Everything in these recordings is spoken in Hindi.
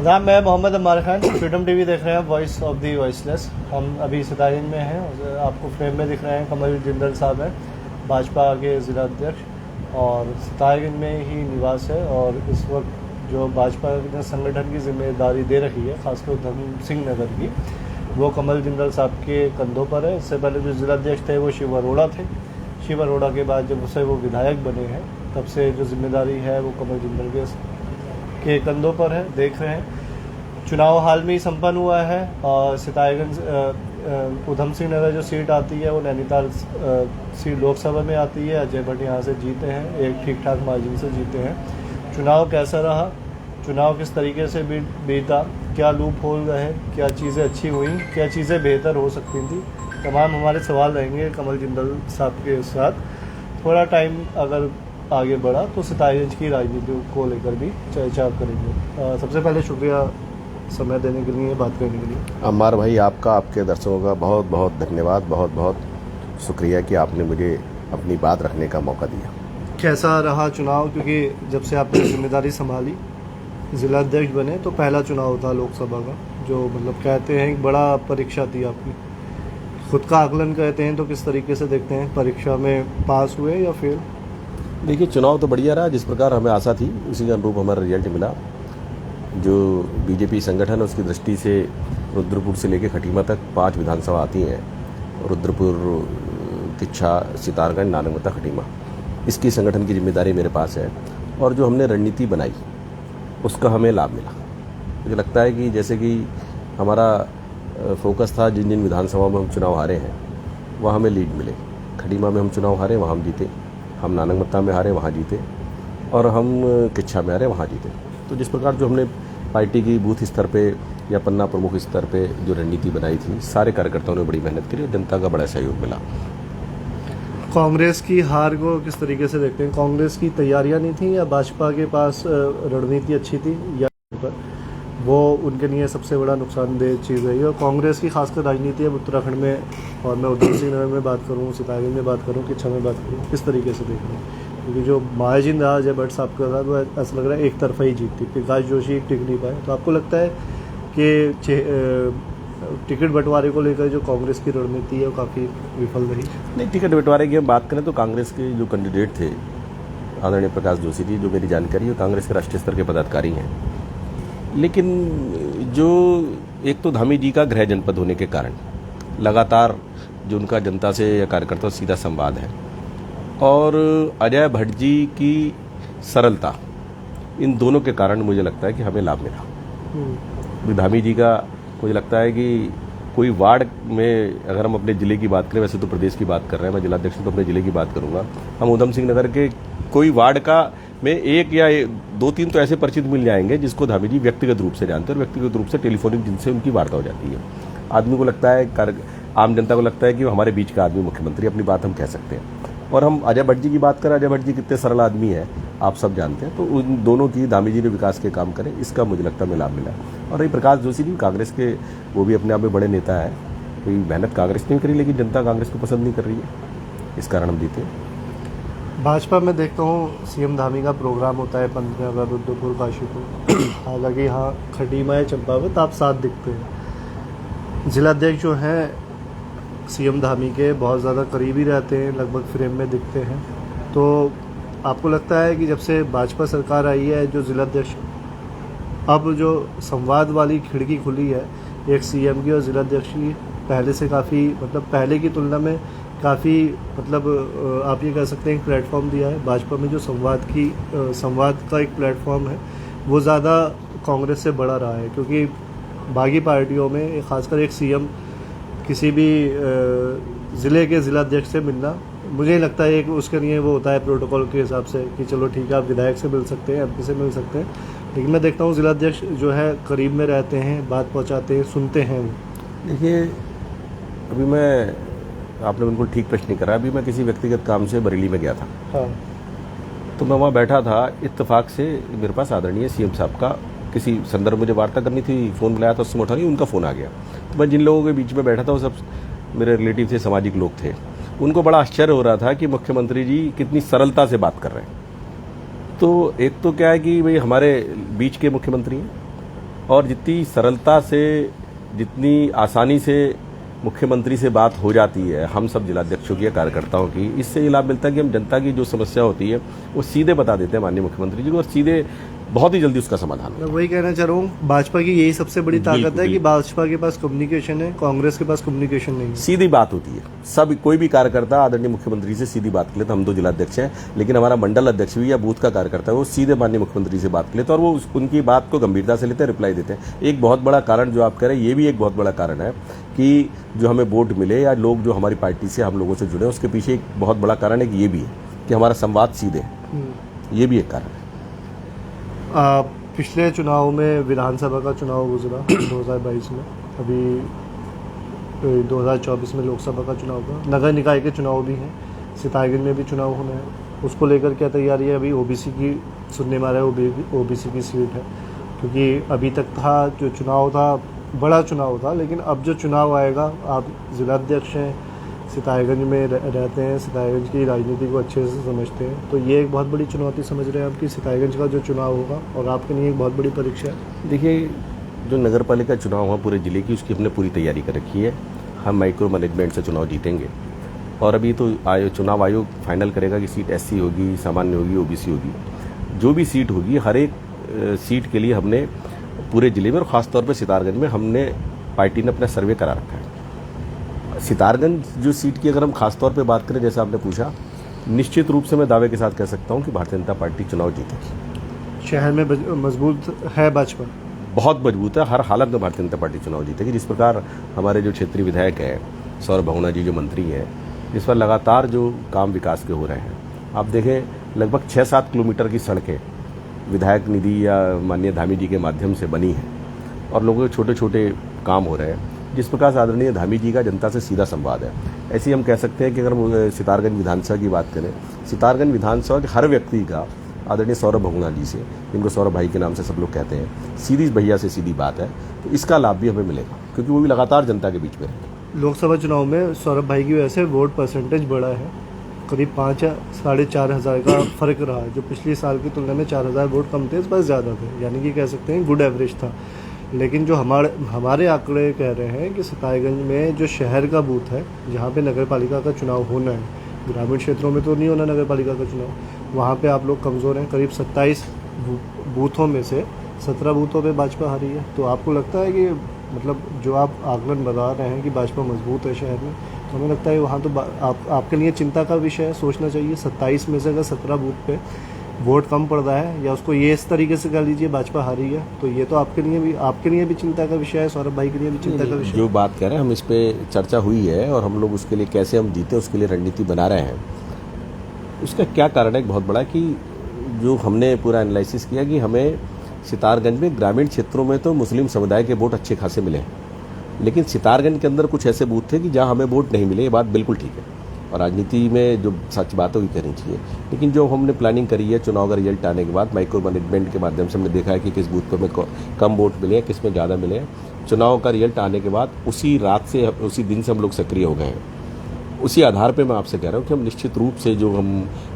नाम मैं मोहम्मद अम्मार खान, फ्रीडम टीवी देख रहे हैं, वॉइस ऑफ दी वॉइसलेस। हम अभी सितारगंज में हैं और आपको फ्रेम में दिख रहे हैं कमल जिंदल साहब हैं, भाजपा के ज़िला अध्यक्ष, और सितारगंज में ही निवास है। और इस वक्त जो भाजपा ने संगठन की जिम्मेदारी दे रखी है, खासकर उधम सिंह नगर की, वो कमल जिंदल साहब के कंधों पर है। इससे पहले जो ज़िला अध्यक्ष थे वो शिव अरोड़ा थे। शिव अरोड़ा के बाद जब उसे वो विधायक बने हैं, तब से जो जिम्मेदारी है वो कमल जिंदल के कंधों पर है। देख रहे हैं चुनाव हाल में ही संपन्न हुआ है और सितारगंज उधम सिंह नगर जो सीट आती है वो नैनीताल सीट लोकसभा में आती है। अजय भट्ट यहाँ से जीते हैं, एक ठीक ठाक मार्जिन से जीते हैं। चुनाव कैसा रहा, चुनाव किस तरीके से बीता, क्या लूप होल रहे, क्या चीज़ें अच्छी हुई, क्या चीज़ें बेहतर हो सकती थी, तमाम हमारे सवाल रहेंगे कमल जिंदल साहब के साथ। थोड़ा टाइम अगर आगे बढ़ा तो सितारगंज की राजनीति को लेकर भी चर्चा करेंगे। सबसे पहले शुक्रिया समय देने के लिए, बात करने के लिए। अम्मार भाई, आपका, आपके दर्शकों का बहुत बहुत धन्यवाद, बहुत बहुत शुक्रिया कि आपने मुझे अपनी बात रखने का मौका दिया। कैसा रहा चुनाव, क्योंकि जब से आपने जिम्मेदारी संभाली, जिला अध्यक्ष बने, तो पहला चुनाव था लोकसभा का, जो मतलब कहते हैं एक बड़ा परीक्षा थी आपकी। खुद का आकलन कहते हैं तो किस तरीके से देखते हैं, परीक्षा में पास हुए या फेल? देखिए, चुनाव तो बढ़िया रहा, जिस प्रकार हमें आशा थी उसी के अनुरूप हमारा रिजल्ट मिला। जो बीजेपी संगठन है उसकी दृष्टि से रुद्रपुर से लेकर खटीमा तक 5 विधानसभा आती हैं। रुद्रपुर, किच्छा, सितारगंज, नानकमता, खटीमा, इसकी संगठन की जिम्मेदारी मेरे पास है। और जो हमने रणनीति बनाई उसका हमें लाभ मिला। मुझे लगता है कि जैसे कि हमारा फोकस था, जिन जिन विधानसभा में हम चुनाव हारे हैं वहाँ हमें लीड मिले। खटीमा में हम चुनाव हारे, वहाँ हम जीते। हम नानकमत्ता में हारे, वहाँ जीते। और हम किच्छा में हारे, वहाँ जीते। तो जिस प्रकार जो हमने पार्टी की बूथ स्तर पे या पन्ना प्रमुख स्तर पे जो रणनीति बनाई थी, सारे कार्यकर्ताओं ने बड़ी मेहनत करी और जनता का बड़ा सहयोग मिला। कांग्रेस की हार को किस तरीके से देखते हैं? कांग्रेस की तैयारियां नहीं थी या भाजपा के पास रणनीति अच्छी थी, या वो उनके लिए सबसे बड़ा नुकसानदेह चीज़ रही? और कांग्रेस की खासकर राजनीति अब उत्तराखंड में, और मैं उधम सिंह नगर में बात करूँ, सितारगंज में बात करूँ, किच्छा में बात करूँ, किस तरीके से देख रहे हैं? क्योंकि जो मार्जिन रहा अजय भट्ट साहब का था, वो ऐसा लग रहा है एक तरफा ही जीतती। प्रकाश जोशी टिक नहीं पाए। तो आपको लगता है कि टिकट बंटवारे को लेकर जो कांग्रेस की रणनीति है वो काफ़ी विफल रही? नहीं, टिकट बंटवारे की हम बात करें तो कांग्रेस के जो कैंडिडेट थे, आदरणीय प्रकाश जोशी जी, जो मेरी जानकारी है कांग्रेस के राष्ट्रीय स्तर के पदाधिकारी हैं। लेकिन जो एक तो धामी जी का गृह जनपद होने के कारण लगातार जो उनका जनता से या कार्यकर्ताओं से सीधा संवाद है, और अजय भट्ट जी की सरलता, इन दोनों के कारण मुझे लगता है कि हमें लाभ मिला। धामी जी का मुझे लगता है कि कोई वार्ड में, अगर हम अपने ज़िले की बात करें, वैसे तो प्रदेश की बात कर रहे हैं, मैं जिलाध्यक्ष तो अपने ज़िले की बात करूंगा, हम उधम सिंह नगर के कोई वार्ड का में एक या 2-3 तो ऐसे परिचित मिल जाएंगे जिसको धामी जी व्यक्तिगत रूप से जानते हैं, और व्यक्तिगत रूप से टेलीफोनिक जिनसे उनकी वार्ता हो जाती है। आदमी को लगता है, आम जनता को लगता है कि हमारे बीच का आदमी मुख्यमंत्री, अपनी बात हम कह सकते हैं। और हम अजय भट्ट जी की बात करें, अजय भट्ट जी कितने सरल आदमी है आप सब जानते हैं। तो उन दोनों की, धामी जी ने विकास के काम करें, इसका मुझे लगता है लाभ मिला। और ये प्रकाश जोशी जी कांग्रेस के, वो भी अपने आप में बड़े नेता है। कोई मेहनत कांग्रेस ने करी, लेकिन जनता कांग्रेस को पसंद नहीं कर रही है, इस कारण हम जीते। भाजपा में देखता हूँ सीएम धामी का प्रोग्राम होता है 15 अगस्त रुद्रपुर काशीपुर। हालांकि यहाँ खटीमा या चंपावत आप साथ दिखते हैं। जिलाध्यक्ष जो हैं सीएम धामी के बहुत ज़्यादा करीबी रहते हैं, लगभग फ्रेम में दिखते हैं। तो आपको लगता है कि जब से भाजपा सरकार आई है, जो जिलाध्यक्ष, अब जो संवाद वाली खिड़की खुली है एक सीएम की और जिलाध्यक्ष की, पहले से काफ़ी, मतलब पहले की तुलना में काफ़ी, मतलब आप ये कह सकते हैं एक प्लेटफॉर्म दिया है भाजपा में। जो संवाद का एक प्लेटफॉर्म है, वो ज़्यादा कांग्रेस से बड़ा रहा है। क्योंकि बाकी पार्टियों में खासकर एक सीएम किसी भी ज़िले के ज़िलाध्यक्ष से मिलना, मुझे लगता है कि उसके लिए वो होता है प्रोटोकॉल के हिसाब से कि चलो ठीक है, आप विधायक से मिल सकते हैं, एमपी से मिल सकते हैं। लेकिन मैं देखता हूँ जिलाध्यक्ष जो है करीब में रहते हैं, बात पहुँचाते हैं, सुनते हैं वो। देखिए, अभी मैं, आपने बिल्कुल ठीक प्रश्न नहीं करा। अभी मैं किसी व्यक्तिगत काम से बरेली में गया था। हाँ। तो मैं वहाँ बैठा था, इत्तेफाक से मेरे पास आदरणीय सीएम साहब का किसी संदर्भ मुझे वार्ता करनी थी, फ़ोन बुलाया था, उससे उठा नहीं, उनका फ़ोन आ गया। तो मैं जिन लोगों के बीच में बैठा था वो सब मेरे रिलेटिव थे, सामाजिक लोग थे। उनको बड़ा आश्चर्य हो रहा था कि मुख्यमंत्री जी कितनी सरलता से बात कर रहे हैं। तो एक तो क्या है कि भाई हमारे बीच के मुख्यमंत्री हैं, और जितनी सरलता से, जितनी आसानी से मुख्यमंत्री से बात हो जाती है हम सब जिलाध्यक्षों की या कार्यकर्ताओं की, इससे ये लाभ मिलता है कि हम जनता की जो समस्या होती है वो सीधे बता देते हैं माननीय मुख्यमंत्री जी को, और सीधे बहुत ही जल्दी उसका समाधान होता है। मैं वही कहना चाह रहा हूँ, भाजपा की यही सबसे बड़ी ताकत बिल्कुल, है कि भाजपा के पास कम्युनिकेशन है, कांग्रेस के पास कम्युनिकेशन नहीं है। सीधी बात होती है, सब कोई भी कार्यकर्ता आदरणीय मुख्यमंत्री से सीधी बात कर लेता। हम तो जिलाध्यक्ष हैं, लेकिन हमारा मंडल अध्यक्ष भी या बूथ का कार्यकर्ता है वो सीधे माननीय मुख्यमंत्री से बात कर लेते हैं, और वो उनकी बात को गंभीरता से लेते हैं, रिप्लाई देते हैं। एक बहुत बड़ा कारण जो आप कह रहे हैं, ये भी एक बहुत बड़ा कारण है कि जो हमें वोट मिले या लोग जो हमारी पार्टी से हम लोगों से जुड़े, उसके पीछे एक बहुत बड़ा कारण है कि ये भी है कि हमारा संवाद सीधे है, ये भी एक कारण है। पिछले चुनाव में विधानसभा का चुनाव गुजरा 2022 में, अभी 2024 में लोकसभा का चुनाव हुआ, नगर निकाय के चुनाव भी हैं, सितारगंज में भी चुनाव होना है। उसको लेकर क्या तैयारी है? अभी ओबीसी की सुनने में आ रहा है, ओबीसी की सीट है, क्योंकि अभी तक था जो चुनाव था बड़ा चुनाव था, लेकिन अब जो चुनाव आएगा, आप जिलाध्यक्ष हैं, सितारगंज में रहते हैं, सितारगंज की राजनीति को अच्छे से समझते हैं, तो ये एक बहुत बड़ी चुनौती समझ रहे हैं आपकी सितारगंज का जो चुनाव होगा, और आपके लिए एक बहुत बड़ी परीक्षा है। देखिए, जो नगर पालिका चुनाव हुआ पूरे जिले की, उसकी हमने पूरी तैयारी कर रखी है। हम माइक्रो मैनेजमेंट से चुनाव जीतेंगे, और अभी तो चुनाव आयोग फाइनल करेगा कि सीट एससी होगी, सामान्य होगी, ओबीसी होगी। जो भी सीट होगी, हर एक सीट के लिए हमने पूरे जिले में और ख़ासतौर पर सितारगंज में हमने पार्टी ने अपना सर्वे करा रखा है। सितारगंज जो सीट की अगर हम खासतौर पे बात करें, जैसा आपने पूछा, निश्चित रूप से मैं दावे के साथ कह सकता हूं कि भारतीय जनता पार्टी चुनाव जीतेगी। शहर में मजबूत है भाजपा, बहुत मजबूत है, हर हालत में भारतीय जनता पार्टी चुनाव जीतेगी। जिस प्रकार हमारे जो क्षेत्रीय विधायक हैं, सौरभ बहुगुणा जी जो मंत्री हैं, इस पर लगातार जो काम विकास के हो रहे हैं, आप देखें लगभग 6-7 किलोमीटर की सड़कें विधायक निधि या माननीय धामी जी के माध्यम से बनी हैं, और लोगों के छोटे छोटे काम हो रहे हैं। जिस प्रकार से आदरणीय धामी जी का जनता से सीधा संवाद है, ऐसे ही हम कह सकते हैं कि अगर हम सितारगंज विधानसभा की बात करें, सितारगंज विधानसभा के हर व्यक्ति का आदरणीय सौरभ बहुगुणा जी से, जिनको सौरभ भाई के नाम से सब लोग कहते हैं, सीधी भैया से सीधी बात है, तो इसका लाभ भी हमें मिलेगा, क्योंकि वो भी लगातार जनता के बीच में रहेंगे। लोकसभा चुनाव में सौरभ भाई की वजह से वोट परसेंटेज बढ़ा है, करीब 5 या 4,500 का फर्क रहा है, जो पिछले साल की तुलना में 4,000 वोट कम थे, इस बार ज़्यादा थे, यानी कि कह सकते हैं गुड एवरेज था। लेकिन जो हमारे आंकड़े कह रहे हैं कि सितारगंज में जो शहर का बूथ है, जहाँ पे नगर पालिका का चुनाव होना है, ग्रामीण क्षेत्रों में तो नहीं होना नगर पालिका का चुनाव, वहाँ पे आप लोग कमज़ोर हैं। करीब 27 बूथों में से 17 बूथों पे भाजपा हारी है। तो आपको लगता है कि मतलब जो आप आकलन बता रहे हैं कि भाजपा मजबूत है शहर में, तो हमें लगता है वहाँ तो आपके लिए चिंता का विषय है, सोचना चाहिए। 27 में से अगर 17 बूथ पे वोट कम पड़ रहा है, या उसको ये इस तरीके से कह लीजिए भाजपा हारी है, तो ये तो आपके लिए भी चिंता का विषय है, सौरभ भाई के लिए भी चिंता का विषय। जो बात कह रहे हैं हम, इस पे चर्चा हुई है, और हम लोग उसके लिए कैसे हम जीते उसके लिए रणनीति बना रहे हैं। उसका क्या कारण है बहुत बड़ा, कि जो हमने पूरा एनालिसिस किया कि हमें सितारगंज में ग्रामीण क्षेत्रों में तो मुस्लिम समुदाय के वोट अच्छे खासे मिले, लेकिन सितारगंज के अंदर कुछ ऐसे बूथ थे कि जहाँ हमें वोट नहीं मिले। ये बात बिल्कुल ठीक है, और राजनीति में जो सच बात है वही करनी चाहिए। लेकिन जो हमने प्लानिंग करी है, चुनाव का रिजल्ट आने के बाद माइक्रो मैनेजमेंट के माध्यम से हमने देखा है कि किस बूथ पर हमें कम वोट मिले हैं, किस में ज़्यादा मिले हैं। चुनाव का रिजल्ट आने के बाद उसी रात से, उसी दिन से हम लोग सक्रिय हो गए हैं। उसी आधार पे मैं आपसे कह रहा हूँ कि हम निश्चित रूप से जो हम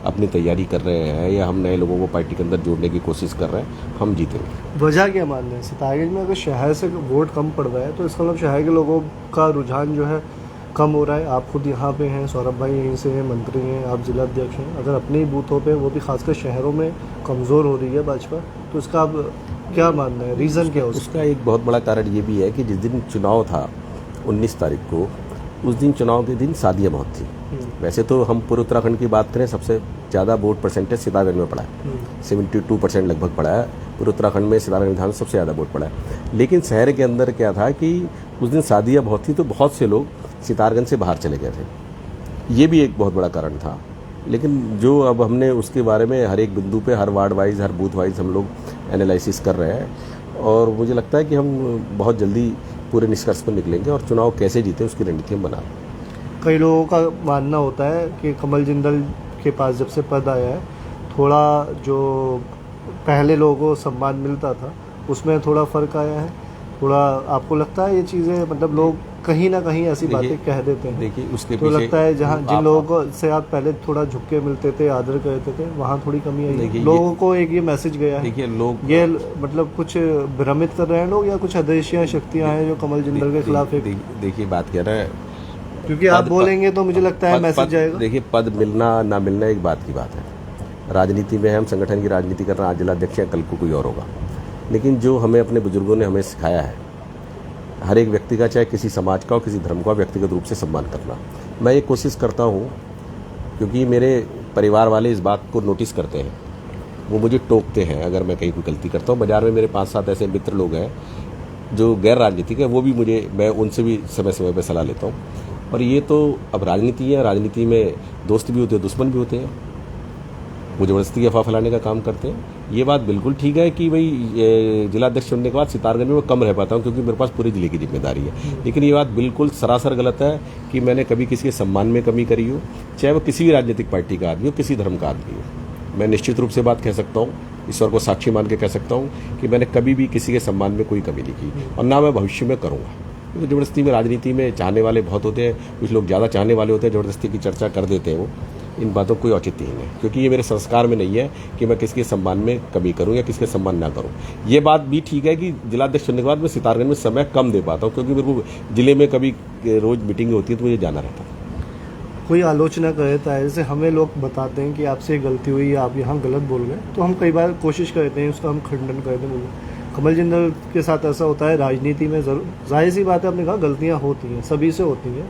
अपनी तैयारी कर रहे हैं, या हम नए लोगों को पार्टी के अंदर जोड़ने की कोशिश कर रहे हैं, हम जीतेंगे। वजह क्या मानना है? सितारगंज में अगर शहर से वोट कम पड़ रहा है, तो इसका मतलब शहर के लोगों का रुझान जो है कम हो रहा है। आप खुद यहाँ पे हैं, सौरभ भाई यहीं से हैं, मंत्री हैं, आप जिलाध्यक्ष हैं। अगर अपने ही बूथों पे, वो भी खासकर शहरों में कमज़ोर हो रही है भाजपा, तो इसका आप क्या मानना है, रीज़न क्या है उसका? एक बहुत बड़ा कारण ये भी है कि जिस दिन चुनाव था 19 तारीख को, उस दिन चुनाव के दिन शादियाँ बहुत थी। वैसे तो हम पूरे उत्तराखंड की बात करें, सबसे ज़्यादा वोट परसेंटेज सितारगंज में पड़ा है, 72% लगभग पड़ा है। पूरे उत्तराखंड में सितारगंज विधानसभा सबसे ज़्यादा वोट पड़ा है। लेकिन शहर के अंदर क्या था कि उस दिन शादियाँ बहुत थी, तो बहुत से लोग सितारगंज से बाहर चले गए थे। ये भी एक बहुत बड़ा कारण था। लेकिन जो अब हमने उसके बारे में हर एक बिंदु पे, हर वार्ड वाइज, हर बूथ वाइज हम लोग एनालिसिस कर रहे हैं, और मुझे लगता है कि हम बहुत जल्दी पूरे निष्कर्ष पर निकलेंगे, और चुनाव कैसे जीते उसकी रणनीति हम बना रहे हैं। कई लोगों का मानना होता है कि कमल जिंदल के पास जब से पद आया है, थोड़ा जो पहले लोगों को सम्मान मिलता था उसमें थोड़ा फ़र्क आया है। थोड़ा आपको लगता है ये चीज़ें, मतलब लोग कहीं ना कहीं ऐसी देखिए- बातें कह देते हैं। देखिए उसके तो पीछे लगता है जहाँ जिन आप- लोगों को से आप पहले थोड़ा झुक के मिलते थे, आदर करते थे, वहाँ थोड़ी कमी आई देखिए है। ये- लोगों को एक ये मैसेज गया है, देखिए लोग ये मतलब कुछ भ्रमित कर रहे हैं लोग, या कुछ अदेशियां शक्तियां हैं जो कमल जिंदल के खिलाफ एक, देखिए बात कह रहा है, क्योंकि आप बोलेंगे तो मुझे लगता है मैसेज जाएगा। देखिए पद मिलना ना मिलना एक बात की बात है। राजनीति में हम संगठन की राजनीति कर रहे हैं, आज जिलाध्यक्ष है, कल को कोई और होगा। लेकिन जो हमें अपने बुजुर्गों ने हमें सिखाया है, हर एक व्यक्ति का, चाहे किसी समाज का हो, किसी धर्म का, व्यक्तिगत रूप से सम्मान करना। मैं ये कोशिश करता हूँ, क्योंकि मेरे परिवार वाले इस बात को नोटिस करते हैं, वो मुझे टोकते हैं अगर मैं कहीं कोई गलती करता हूँ। बाजार में मेरे 5-7 ऐसे मित्र लोग हैं जो गैर राजनीतिक है, वो भी मैं उनसे भी समय समय पर सलाह लेता हूँ। और ये तो अब राजनीति है, राजनीति में दोस्त भी होते हैं, दुश्मन भी होते हैं, वो जबरदस्ती अफवाह फैलाने का काम करते हैं। ये बात बिल्कुल ठीक है कि भाई जिलाध्यक्ष चुनने के बाद सितारगंज में मैं कम रह पाता हूँ, क्योंकि मेरे पास पूरे जिले की जिम्मेदारी है। लेकिन ये बात बिल्कुल सरासर गलत है कि मैंने कभी किसी के सम्मान में कमी करी हो, चाहे वो किसी भी राजनीतिक पार्टी का आदमी हो, किसी धर्म का आदमी हो। मैं निश्चित रूप से बात कह सकता हूँ, ईश्वर को साक्षी मान के कह सकता हूँ कि मैंने कभी भी किसी के सम्मान में कोई कमी नहीं की, और ना मैं भविष्य में करूँगा। क्योंकि जबरदस्ती में राजनीति में चाहने वाले बहुत होते हैं, कुछ लोग ज़्यादा चाहने वाले होते हैं, जबरदस्ती की चर्चा कर देते हैं। वो इन बातों को कोई औचित्य नहीं है, क्योंकि ये मेरे संस्कार में नहीं है कि मैं किसके सम्मान में कमी करूं या किसके सम्मान ना करूं। ये बात भी ठीक है कि जिलाध्यक्ष चुनने के बाद मैं सितारगंज में समय कम दे पाता हूं, क्योंकि मेरे को जिले में कभी रोज मीटिंग होती है तो मुझे जाना रहता है। कोई आलोचना करता है, जैसे हमें लोग बताते हैं कि आपसे गलती हुई या आप यहाँ गलत बोल गए, तो हम कई बार कोशिश करते हैं उसका हम खंडन करते हैं। कमल जिंदल के साथ ऐसा होता है राजनीति में, जरूर जाहिर सी बात है, आपने कहा गलतियाँ होती हैं, सभी से होती हैं।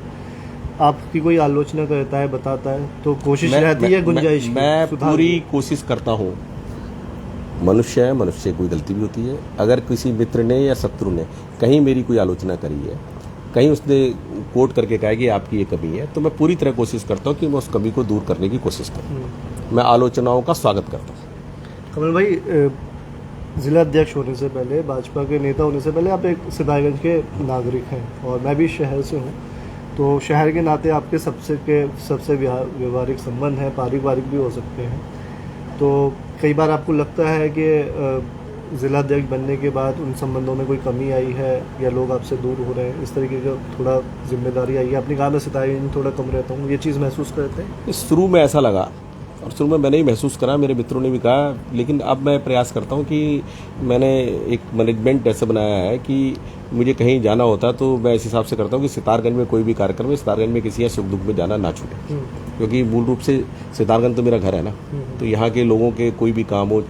आपकी कोई आलोचना करता है, बताता है, तो कोशिश रहती है गुंजाइश की, मैं सुधार पूरी की। कोशिश करता हूँ। मनुष्य है, मनुष्य से कोई गलती भी होती है। अगर किसी मित्र ने या शत्रु ने कहीं मेरी कोई आलोचना करी है, कहीं उसने कोट करके कहा कि आपकी ये कमी है, तो मैं पूरी तरह कोशिश करता हूँ कि मैं उस कमी को दूर करने की कोशिश करूँ। मैं आलोचनाओं का स्वागत करता हूँ। कमल भाई, जिला अध्यक्ष होने से पहले, भाजपा के नेता होने से पहले आप एक सितारगंज के नागरिक हैं, और मैं भी शहर से हूँ, तो शहर के नाते आपके सबसे व्यवहारिक संबंध हैं, पारिवारिक भी हो सकते हैं। तो कई बार आपको लगता है कि जिला अध्यक्ष बनने के बाद उन संबंधों में कोई कमी आई है, या लोग आपसे दूर हो रहे हैं, इस तरीके का थोड़ा जिम्मेदारी आई है? आपने कहा मैं सितारगंज में थोड़ा कम रहता हूँ, ये चीज़ महसूस करते हैं? शुरू में ऐसा लगा, और शुरू में मैंने ही महसूस करा, मेरे मित्रों ने भी कहा। लेकिन अब मैं प्रयास करता हूँ कि मैंने एक मैनेजमेंट ऐसा बनाया है कि मुझे कहीं जाना होता तो मैं इस हिसाब से करता हूँ कि सितारगंज में कोई भी कार्यक्रम है, सितारगंज में किसी या सुख दुख में जाना ना छूटे, क्योंकि मूल रूप से सितारगंज तो मेरा घर है ना। तो यहाँ के लोगों के कोई भी काम हो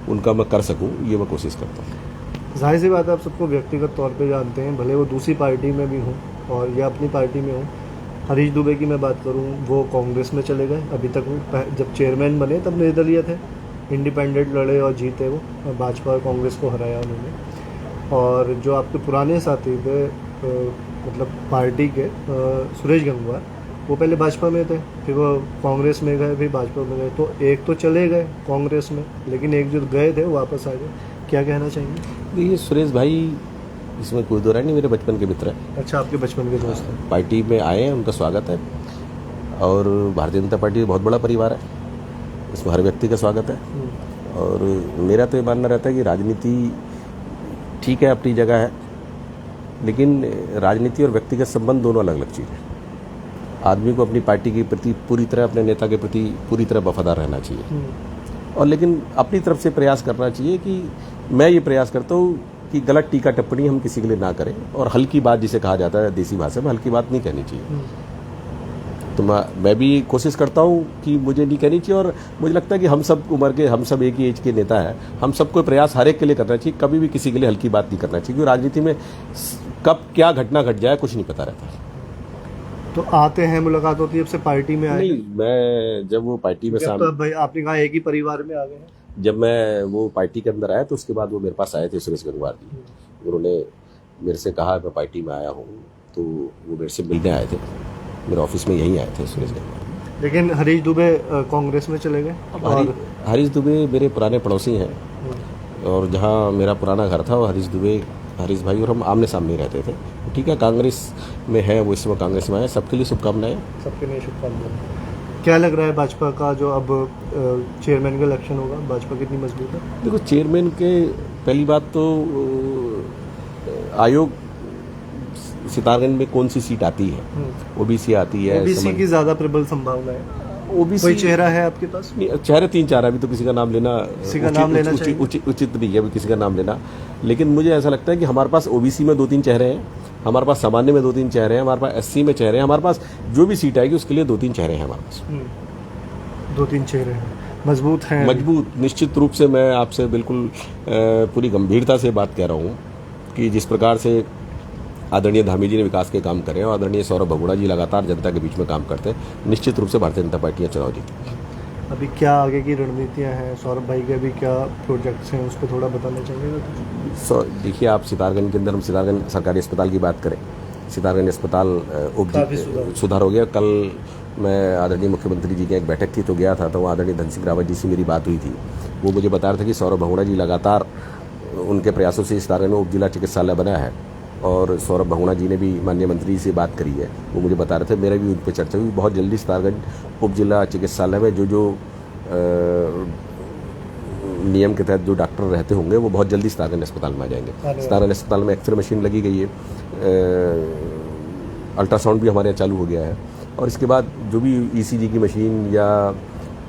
उनका मैं कर सकूँ, ये मैं कोशिश करता हूँ। जाहिर सी बात है, आप सबको व्यक्तिगत तौर पे जानते हैं, भले वो दूसरी पार्टी में भी हों और या अपनी पार्टी में हों। हरीश दुबे की मैं बात करूं, वो कांग्रेस में चले गए। अभी तक वो जब चेयरमैन बने तब निर्दलीय थे, इंडिपेंडेंट लड़े और जीते वो, और भाजपा और कांग्रेस को हराया उन्होंने। और जो आपके पुराने साथी थे मतलब पार्टी के, सुरेश गंगवार, वो पहले भाजपा में थे, फिर वो कांग्रेस में गए, फिर भाजपा में गए। तो एक तो चले गए कांग्रेस में, लेकिन एक जो गए थे वो वापस आ गए। क्या कहना चाहेंगे? देखिए सुरेश भाई, इसमें कोई दो राय नहीं, मेरे बचपन के मित्र हैं। अच्छा, आपके बचपन के दोस्त हैं। पार्टी में आए हैं, उनका स्वागत है। और भारतीय जनता पार्टी बहुत बड़ा परिवार है, इसमें हर व्यक्ति का स्वागत है। और मेरा तो ये मानना रहता है कि राजनीति ठीक है, अपनी जगह है, लेकिन राजनीति और व्यक्तिगत संबंध दोनों अलग अलग चीज़ है। आदमी को अपनी पार्टी के प्रति पूरी तरह, अपने नेता के प्रति पूरी तरह वफादार रहना चाहिए, और लेकिन अपनी तरफ से प्रयास करना चाहिए कि मैं ये प्रयास करता हूँ कि गलत टीका टिप्पणी हम किसी के लिए ना करें, और हल्की बात जिसे कहा जाता है देसी भाषा में, हल्की बात नहीं कहनी चाहिए। तो मैं भी कोशिश करता हूँ कि मुझे नहीं कहनी चाहिए, और मुझे लगता है कि हम सब उम्र के, हम सब एक ही एज के नेता हैं, हम सबको प्रयास हर एक के लिए करना चाहिए, कभी भी किसी के लिए हल्की बात नहीं करना चाहिए, क्योंकि राजनीति में कब क्या घटना घट जाए कुछ नहीं पता रहता। तो आते हैं, मुलाकात होती है, अब से पार्टी में आए? नहीं, मैं जब वो पार्टी में तो भाई आपने कहा एक ही परिवार में आ गए हैं। जब मैं वो पार्टी के अंदर आया तो उसके बाद वो मेरे पास आए थे, सुरेश गंगवार जी। उन्होंने मेरे से कहा मैं पार्टी में आया हूँ, तो वो मेरे से मिलने आए थे, मेरे ऑफिस में यहीं आए थे सुरेश गंगवार। लेकिन हरीश दुबे कांग्रेस में चले गए। और हरीश दुबे मेरे पुराने पड़ोसी हैं, और जहाँ मेरा पुराना घर था वो हरीश भाई और हम आमने सामने रहते थे। ठीक है, कांग्रेस में है वो, इस समय कांग्रेस में आए। सबके लिए शुभकामनाएं। सबके लिए शुभकामनाएं। क्या लग रहा है भाजपा का जो अब चेयरमैन का इलेक्शन होगा, भाजपा कितनी मजबूत है? देखो, चेयरमैन के पहली बात तो आयोग सितारगंज में कौन सी सीट आती है, ओबीसी आती है, ओबीसी की ज्यादा प्रबल संभावना है। ओबीसी कोई चेहरा है आपके पास? चेहरे 3-4, अभी तो किसी का नाम लेना उचित नहीं है अभी किसी का नाम लेना, लेकिन मुझे ऐसा लगता है कि हमारे पास ओबीसी में 2-3 चेहरे हैं, हमारे पास सामान्य में 2-3 चेहरे हैं, हमारे पास एससी में चेहरे हैं, हमारे पास जो भी सीट आएगी उसके लिए 2-3 चेहरे हैं हमारे पास। 2-3 चेहरे हैं, मजबूत हैं, मजबूत। निश्चित रूप से मैं आपसे बिल्कुल पूरी गंभीरता से बात कह रहा हूँ कि जिस प्रकार से आदरणीय धामी जी ने विकास के काम करे और आदरणीय सौरभ बहुगुणा जी लगातार जनता के बीच में काम करते हैं, निश्चित रूप से भारतीय जनता पार्टी चुनाव जीती। अभी क्या आगे की रणनीतियां हैं, सौरभ भाई के अभी क्या प्रोजेक्ट्स हैं, उस पर थोड़ा बताना चाहेंगे? देखिए, आप सितारगंज के अंदर, हम सितारगंज सरकारी अस्पताल की बात करें, सितारगंज अस्पताल सुधार हो गया। कल मैं आदरणीय मुख्यमंत्री जी की एक बैठक थी तो गया था, तो आदरणीय धन सिंह रावत जी से मेरी बात हुई थी। वो मुझे बता रहे थे कि सौरभ बहुगुणा जी लगातार उनके प्रयासों से सितारगंज में उप जिला चिकित्सालय बना है और सौरभ बहुगुणा जी ने भी माननीय मंत्री से बात करी है। वो मुझे बता रहे थे, मेरा भी उन पर चर्चा हुई। बहुत जल्दी सितारगंज उप जिला चिकित्सालय में जो नियम के तहत जो डॉक्टर रहते होंगे वो बहुत जल्दी सितारगंज अस्पताल में आ जाएंगे। सितारगंज अस्पताल में एक्सरे मशीन लगी गई है, अल्ट्रासाउंड भी हमारे यहाँ चालू हो गया है, और इसके बाद जो भी ईसीजी की मशीन या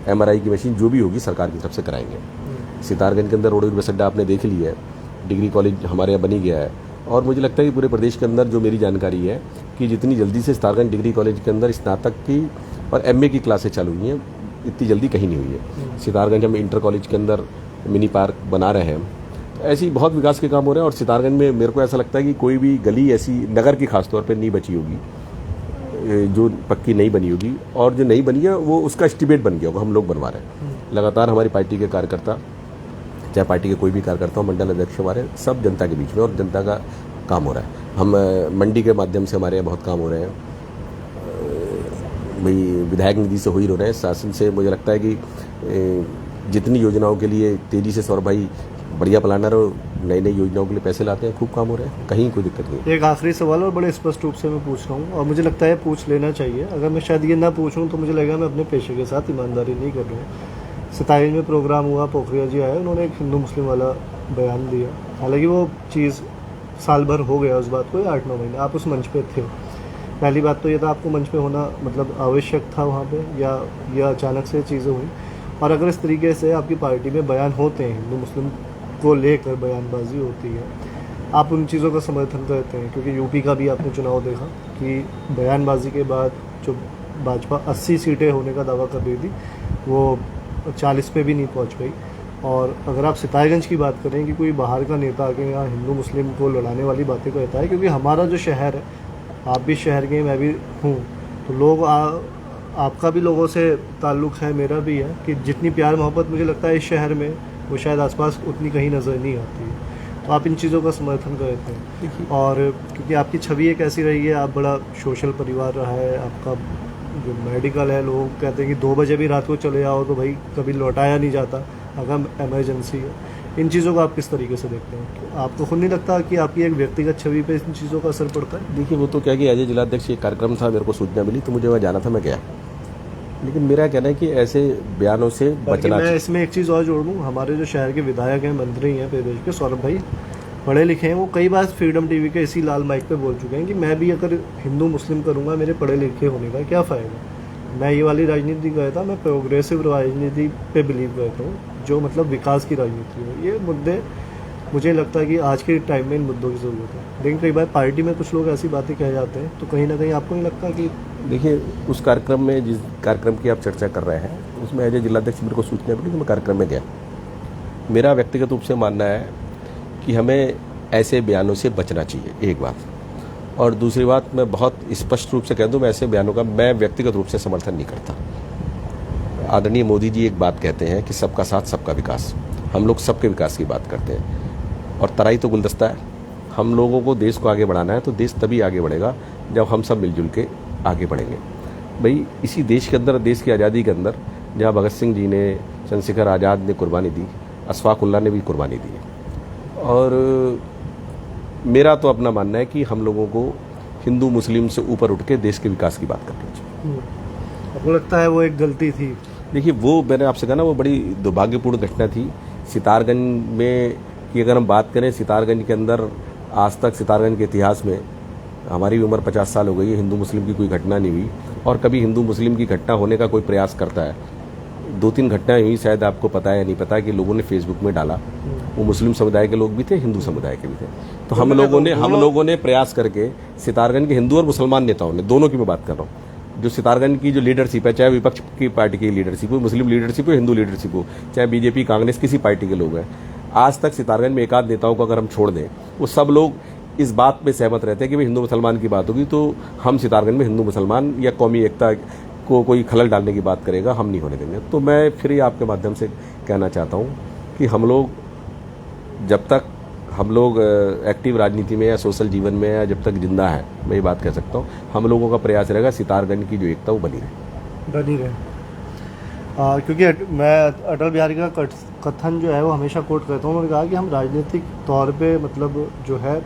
एमआरआई की मशीन जो भी होगी सरकार की तरफ से कराएंगे। सितारगंज के अंदर रोडवेज बस अड्डा आपने देख लिया है, डिग्री कॉलेज हमारे यहाँ बनी गया है, और मुझे लगता है कि पूरे प्रदेश के अंदर जो मेरी जानकारी है कि जितनी जल्दी से सितारगंज डिग्री कॉलेज के अंदर स्नातक की और एमए की क्लासें चालू हुई हैं, इतनी जल्दी कहीं नहीं हुई है। सितारगंज हम इंटर कॉलेज के अंदर मिनी पार्क बना रहे हैं, तो ऐसे ही बहुत विकास के काम हो रहे हैं। और सितारगंज में मेरे को ऐसा लगता है कि कोई भी गली ऐसी नगर की खासतौर पर नहीं बची होगी जो पक्की नहीं बनी होगी, और जो नहीं बनी है वो उसका एस्टीमेट बन गया होगा, हम लोग बनवा रहे हैं। लगातार हमारी पार्टी के कार्यकर्ता, चाहे पार्टी के कोई भी कार्यकर्ता हो, मंडल अध्यक्ष हमारे, सब जनता के बीच में और जनता का काम हो रहा है। हम मंडी के माध्यम से हमारे यहाँ बहुत काम हो रहे हैं, भाई विधायक निधि से हो ही रहे हैं, शासन से मुझे लगता है कि जितनी योजनाओं के लिए तेजी से सौरभ भाई बढ़िया प्लानर और नई नई योजनाओं के लिए पैसे लाते हैं, खूब काम हो रहे हैं, कहीं कोई दिक्कत नहीं। एक आखिरी सवाल और बड़े स्पष्ट रूप से मैं पूछ रहा हूँ, और मुझे लगता है पूछ लेना चाहिए। अगर मैं शायद ये ना पूछूं तो मुझे लगेगा मैं अपने पेशे के साथ ईमानदारी नहीं कर रहा हूँ। सितारगंज में प्रोग्राम हुआ, पोखरिया जी आए, उन्होंने एक हिंदू मुस्लिम वाला बयान दिया। हालांकि वो चीज़ साल भर हो गया उस बात को, 8-9 महीने आप उस मंच पे थे। पहली बात तो ये था, आपको मंच पे होना मतलब आवश्यक था वहाँ पे, या यह अचानक से चीज़ें हुई? और अगर इस तरीके से आपकी पार्टी में बयान होते हैं, हिंदू मुस्लिम को लेकर बयानबाजी होती है, आप उन चीज़ों का समर्थन करते हैं? क्योंकि यूपी का भी आपने चुनाव देखा कि बयानबाजी के बाद जो भाजपा 80 सीटें होने का दावा कर रही थी वो 40 पे भी नहीं पहुंच पाई। और अगर आप सितारगंज की बात करें कि कोई बाहर का नेता आके यहाँ हिंदू मुस्लिम को लड़ाने वाली बातें करता है, क्योंकि हमारा जो शहर है, आप भी शहर के, मैं भी हूँ, तो लोग आपका भी लोगों से ताल्लुक़ है, मेरा भी है, कि जितनी प्यार मोहब्बत मुझे लगता है इस शहर में वो शायद आसपास उतनी कहीं नज़र नहीं आती है। तो आप इन चीज़ों का समर्थन करते हैं? और क्योंकि आपकी छवि एक ऐसी रही है, आप बड़ा सोशल परिवार रहा है, आपका जो मेडिकल है, लोग कहते हैं कि 2 बजे भी रात को चले आओ तो भाई कभी लौटाया नहीं जाता अगर इमरजेंसी है। इन चीज़ों को आप किस तरीके से देखते हैं? तो आपको खुद नहीं लगता कि आपकी एक व्यक्तिगत छवि पे इन चीज़ों का असर पड़ता है? देखिए, वो तो क्या कि एज ए जिलाध्यक्ष एक कार्यक्रम था, मेरे को सूचना मिली तो मुझे वहाँ जाना था, मैं गया। लेकिन मेरा कहना है कि ऐसे बयानों से बचना। मैं इसमें एक चीज़ और जोड़ दूँ, हमारे जो शहर के विधायक हैं, मंत्री हैं प्रदेश के, सौरभ भाई पढ़े लिखे हैं, वो कई बार फ्रीडम टीवी के इसी लाल माइक पे बोल चुके हैं कि मैं भी अगर हिंदू मुस्लिम करूँगा, मेरे पढ़े लिखे होने का क्या फ़ायदा? मैं ये वाली राजनीति करता, मैं प्रोग्रेसिव राजनीति पे बिलीव करता हूँ, जो मतलब विकास की राजनीति हो। ये मुद्दे मुझे लगता है कि आज के टाइम में इन मुद्दों की ज़रूरत है। लेकिन कई बार पार्टी में कुछ लोग ऐसी बातें कह जाते हैं, तो कहीं ना कहीं आपको नहीं लगता कि देखिए, उस कार्यक्रम में, जिस कार्यक्रम की आप चर्चा कर रहे हैं, उसमें एज ए जिलाध्यक्ष मेरे को सूचना मिली, मैं कार्यक्रम में गया। मेरा व्यक्तिगत रूप से मानना है कि हमें ऐसे बयानों से बचना चाहिए, एक बात। और दूसरी बात, मैं बहुत स्पष्ट रूप से कह दूं, मैं ऐसे बयानों का मैं व्यक्तिगत रूप से समर्थन नहीं करता। आदरणीय मोदी जी एक बात कहते हैं कि सबका साथ सबका विकास। हम लोग सबके विकास की बात करते हैं, और तराई तो गुलदस्ता है। हम लोगों को देश को आगे बढ़ाना है, तो देश तभी आगे बढ़ेगा जब हम सब मिलजुल के आगे बढ़ेंगे। भाई, इसी देश के अंदर, देश की आज़ादी के अंदर, जहाँ भगत सिंह जी ने, चंद्रशेखर आज़ाद ने कुर्बानी दी, अशफाक उल्लाह ने भी कुर्बानी दी। और मेरा तो अपना मानना है कि हम लोगों को हिंदू मुस्लिम से ऊपर उठ के देश के विकास की बात करनी चाहिए। आपको लगता है वो एक गलती थी? देखिए, वो मैंने आपसे कहा ना, वो बड़ी दुर्भाग्यपूर्ण घटना थी। सितारगंज में की अगर हम बात करें, सितारगंज के अंदर आज तक सितारगंज के इतिहास में हमारी भी उम्र 50 साल हो गई है, हिंदू मुस्लिम की कोई घटना नहीं हुई, और कभी हिंदू मुस्लिम की घटना होने का कोई प्रयास करता है। 2-3 घटनाएं हुई, शायद आपको पता है या नहीं पता, कि लोगों ने फेसबुक में डाला, वो मुस्लिम समुदाय के लोग भी थे, हिंदू समुदाय के भी थे। तो हम लोगों ने प्रयास करके सितारगंज के हिंदू और मुसलमान नेताओं ने, दोनों की मैं बात कर रहा हूँ, जो सितारगंज की जो लीडरशिप है, चाहे विपक्ष की पार्टी की लीडरशिप हो, मुस्लिम लीडरशिप हो, हिंदू लीडरशिप हो, चाहे बीजेपी, कांग्रेस, किसी पार्टी के लोग हैं, आज तक सितारगंज में एक आध नेताओं को अगर हम छोड़ दें, वो सब लोग इस बात पे सहमत रहते हैं कि भाई हिंदू मुसलमान की बात होगी तो हम सितारगंज में हिंदू मुसलमान या कौमी एकता को कोई खलल डालने की बात करेगा, हम नहीं होने देंगे। तो मैं फिर ये आपके माध्यम से कहना चाहता हूँ कि हम लोग, जब तक हम लोग एक्टिव राजनीति में या सोशल जीवन में या जब तक जिंदा है, मैं ये बात कह सकता हूँ, हम लोगों का प्रयास रहेगा सितारगंज की जो एकता वो बनी रहे। क्योंकि मैं अटल बिहारी का कथन जो है वो हमेशा कोट करता हूँ। उन्होंने कहा कि हम राजनीतिक तौर पे मतलब जो है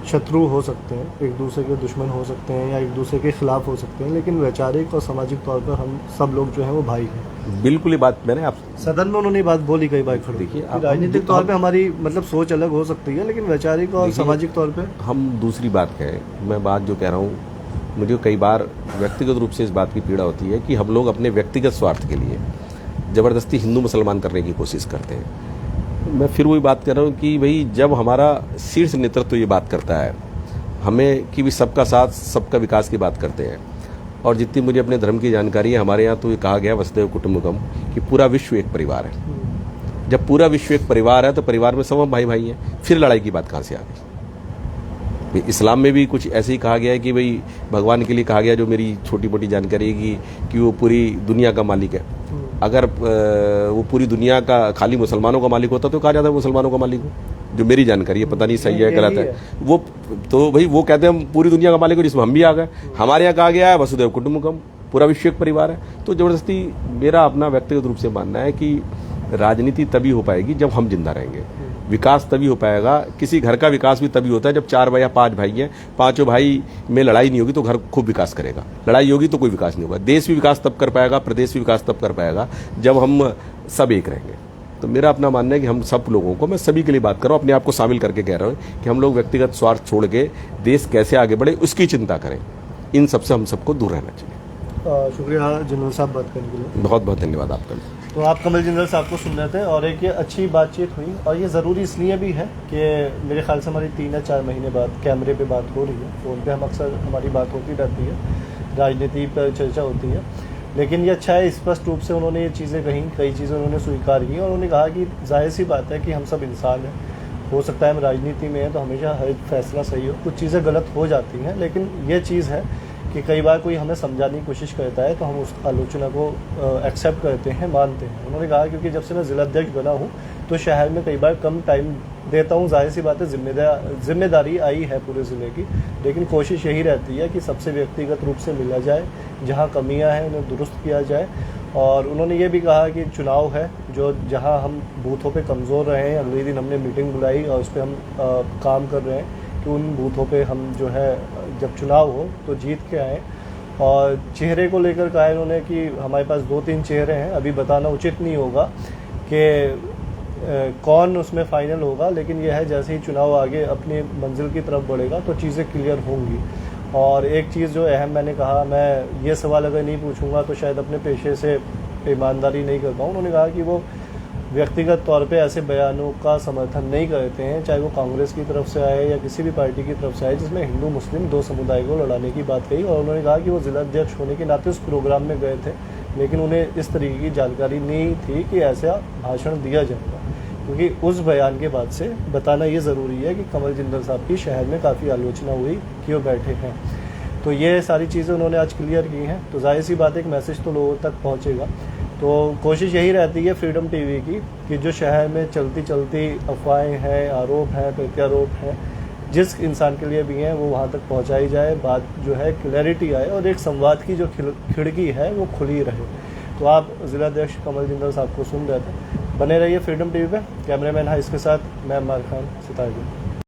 शत्रु हो सकते हैं, एक दूसरे के दुश्मन हो सकते हैं या एक दूसरे के खिलाफ हो सकते हैं, लेकिन वैचारिक और सामाजिक तौर पर हम सब लोग जो हैं वो भाई हैं। बिल्कुल ये बात मैंने आप सदन में उन्होंने बात बोली कई बार खड़ी। देखिए, राजनीतिक तौर पे हमारी मतलब सोच अलग हो सकती है, लेकिन वैचारिक और सामाजिक तौर पे हम दूसरी बात कहें, मैं बात जो कह रहा हूँ, मुझे कई बार व्यक्तिगत रूप से इस बात की पीड़ा होती है कि हम लोग अपने व्यक्तिगत स्वार्थ के लिए ज़बरदस्ती हिंदू मुसलमान करने की कोशिश करते हैं। मैं फिर वही बात कर रहा हूँ कि भाई जब हमारा शीर्ष नेतृत्व ये बात करता है हमें कि भी सबका साथ सबका विकास की बात करते हैं, और जितनी मुझे अपने धर्म की जानकारी है, हमारे यहाँ तो ये कहा गया वसुधैव कुटुंबकम कि पूरा विश्व एक परिवार है। जब पूरा विश्व एक परिवार है तो परिवार में सब हम भाई भाई हैं, फिर लड़ाई की बात कहाँ से आ गई? इस्लाम में भी कुछ ऐसे ही कहा गया है कि भाई भगवान के लिए कहा गया, जो मेरी छोटी मोटी जानकारी है कि वो पूरी दुनिया का मालिक है। अगर वो पूरी दुनिया का खाली मुसलमानों का मालिक होता तो कहा जाता है मुसलमानों का मालिक हो, जो मेरी जानकारी है, पता नहीं सही है गलत है वो। तो भाई वो कहते हैं हम पूरी दुनिया का मालिक हो, जिसमें हम भी आ गए। हमारे यहाँ कहा गया है वसुधैव कुटुंबकम, पूरा विश्व एक परिवार है। तो जबरदस्ती मेरा अपना व्यक्तिगत रूप से मानना है कि राजनीति तभी हो पाएगी जब हम जिंदा रहेंगे, विकास तभी हो पाएगा। किसी घर का विकास भी तभी होता है जब 4 भाई या 5 भाई हैं, 5 भाई में लड़ाई नहीं होगी तो घर खूब विकास करेगा, लड़ाई होगी तो कोई विकास नहीं होगा। देश भी विकास तब कर पाएगा, प्रदेश भी विकास तब कर पाएगा जब हम सब एक रहेंगे। तो मेरा अपना मानना है कि हम सब लोगों को, मैं सभी के लिए बात कर रहा हूँ, अपने आप को शामिल करके कह रहा हूँ कि हम लोग व्यक्तिगत स्वार्थ छोड़ के देश कैसे आगे बढ़े उसकी चिंता करें। इन सबसे हम सबको दूर रहना चाहिए। शुक्रिया जिंदल साहब बात करने के लिए। बहुत बहुत धन्यवाद आपका। तो आप कमल जिंदल साहब को सुन रहे थे और एक ये अच्छी बातचीत हुई, और ये ज़रूरी इसलिए भी है कि मेरे ख्याल से हमारी 3 या 4 महीने बाद कैमरे पे बात हो रही है, फ़ोन पे हम अक्सर हमारी बात होती रहती है, राजनीति पर चर्चा होती है, लेकिन ये अच्छा है स्पष्ट रूप से उन्होंने ये चीज़ें कहीं, कई चीज़ें उन्होंने स्वीकार की, और उन्होंने कहा कि जाहिर सी बात है कि हम सब इंसान हैं, हो सकता है हम राजनीति में हैं तो हमेशा हर फैसला सही हो, कुछ चीज़ें गलत हो जाती हैं, लेकिन ये चीज़ है कि कई बार कोई हमें समझाने की कोशिश करता है तो हम उस आलोचना को एक्सेप्ट करते हैं, मानते हैं। उन्होंने कहा क्योंकि जब से मैं ज़िलाध्यक्ष बना हूँ तो शहर में कई बार कम टाइम देता हूँ, जाहिर सी बात है जिम्मेदारी आई है पूरे ज़िले की, लेकिन कोशिश यही रहती है कि सबसे व्यक्तिगत रूप से मिला जाए, जहाँ कमियाँ हैं उन्हें दुरुस्त किया जाए। और उन्होंने ये भी कहा कि चुनाव है, जो जहाँ हम बूथों पे कमज़ोर रहे हैं, अगले दिन हमने मीटिंग बुलाई और उस पर हम काम कर रहे हैं कि उन बूथों पे हम जो है जब चुनाव हो तो जीत के आएँ। और चेहरे को लेकर कहा इन्होंने कि हमारे पास 2-3 चेहरे हैं, अभी बताना उचित नहीं होगा कि कौन उसमें फ़ाइनल होगा, लेकिन यह है जैसे ही चुनाव आगे अपनी मंजिल की तरफ बढ़ेगा तो चीज़ें क्लियर होंगी। और एक चीज़ जो अहम मैंने कहा, मैं ये सवाल अगर नहीं पूछूंगा तो शायद अपने पेशे से ईमानदारी नहीं कर पाऊँ। उन्होंने कहा कि वो व्यक्तिगत तौर पे ऐसे बयानों का समर्थन नहीं करते हैं, चाहे वो कांग्रेस की तरफ से आए या किसी भी पार्टी की तरफ से आए, जिसमें हिंदू मुस्लिम 2 समुदाय को लड़ाने की बात कही। और उन्होंने कहा कि वो जिलाध्यक्ष होने के नाते उस प्रोग्राम में गए थे, लेकिन उन्हें इस तरीके की जानकारी नहीं थी कि ऐसा भाषण दिया जाएगा, क्योंकि उस बयान के बाद से बताना ये ज़रूरी है कि कमल जिंदल साहब की शहर में काफ़ी आलोचना हुई कि वो बैठे हैं। तो ये सारी चीज़ें उन्होंने आज क्लियर की हैं, तो जाहिर सी बात है एक मैसेज तो लोगों तक पहुँचेगा। तो कोशिश यही रहती है फ्रीडम टीवी की कि जो शहर में चलती चलती अफवाहें हैं, आरोप हैं, प्रत्यारोप हैं, जिस इंसान के लिए भी हैं वो वहाँ तक पहुँचाई जाए, बात जो है क्लैरिटी आए और एक संवाद की जो खिड़की है वो खुली रहे। तो आप जिलाध्यक्ष कमल जिंदल साहब को सुन रहे थे, बने रहिए फ्रीडम टीवी पे। कैमरामैन हाइस के साथ मैं अमर खान, सितारगंज।